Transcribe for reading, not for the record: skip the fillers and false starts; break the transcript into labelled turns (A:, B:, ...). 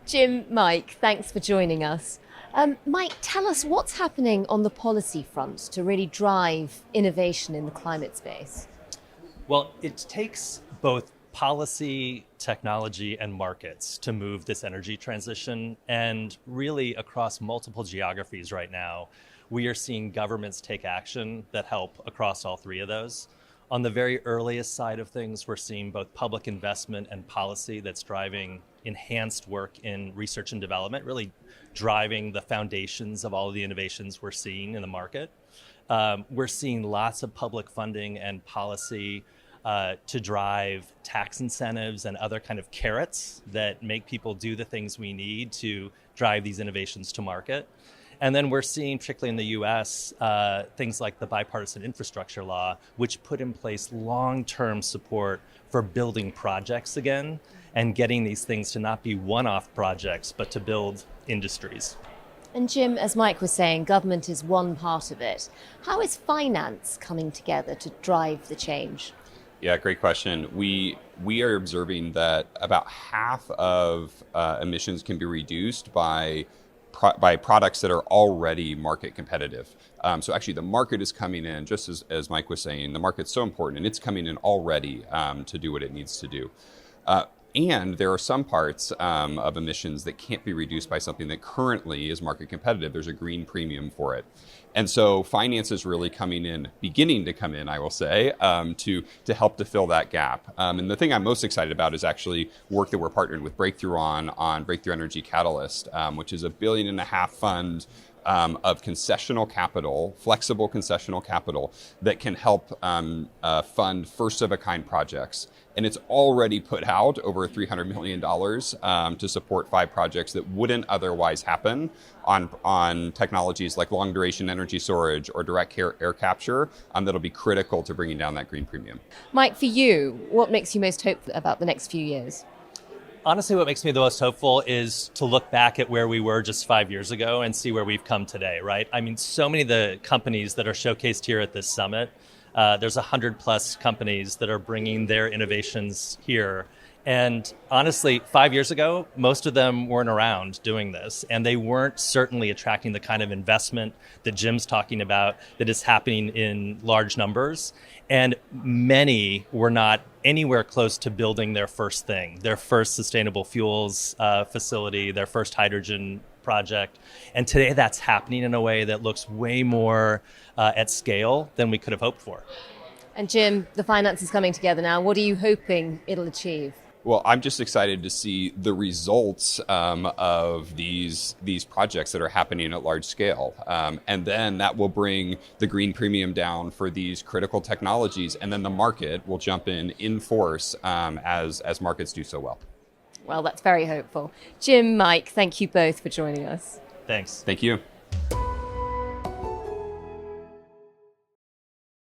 A: Jim, Mike, thanks for joining us. Mike, tell us what's happening on the policy front to really drive innovation in the climate space.
B: Well, it takes both policy, technology, and markets to move this energy transition. And really, across multiple geographies right now, we are seeing governments take action that help across all three of those. On the very earliest side of things, we're seeing both public investment and policy that's driving enhanced work in research and development, really driving the foundations of all of the innovations we're seeing in the market. We're seeing lots of public funding and policy to drive tax incentives and other kind of carrots that make people do the things we need to drive these innovations to market. And then we're seeing, particularly in the US, things like the bipartisan infrastructure law, which put in place long-term support for building projects again and getting these things to not be one-off projects, but to build industries.
A: And Jim, as Mike was saying, government is one part of it. How is finance coming together to drive the change?
C: Yeah, great question. We are observing that about half of emissions can be reduced by products that are already market competitive. So actually the market is coming in, just as Mike was saying, the market's so important and it's coming in already to do what it needs to do. And there are some parts of emissions that can't be reduced by something that currently is market competitive. There's a green premium for it. And so finance is really beginning to come in, I will say, to help to fill that gap. And the thing I'm most excited about is actually work that we're partnering with Breakthrough on Breakthrough Energy Catalyst, which is a $1.5 billion fund of concessional capital, flexible concessional capital that can help fund first-of-a-kind projects. And it's already put out over $300 million to support 5 projects that wouldn't otherwise happen on technologies like long-duration energy storage or direct air capture that'll be critical to bringing down that green premium.
A: Mike, for you, what makes you most hopeful about the next few years?
B: Honestly, what makes me the most hopeful is to look back at where we were just 5 years ago and see where we've come today, right? I mean, so many of the companies that are showcased here at this summit, there's 100 plus companies that are bringing their innovations here. And honestly, 5 years ago, most of them weren't around doing this, and they weren't certainly attracting the kind of investment that Jim's talking about that is happening in large numbers. And many were not anywhere close to building their first thing, their first sustainable fuels facility, their first hydrogen project. And today that's happening in a way that looks way more at scale than we could have hoped for.
A: And Jim, the finance is coming together now. What are you hoping it'll achieve?
C: Well, I'm just excited to see the results of these projects that are happening at large scale. And then that will bring the green premium down for these critical technologies. And then the market will jump in force as markets do so well.
A: Well, that's very hopeful. Jim, Mike, thank you both for joining us.
B: Thanks.
C: Thank you.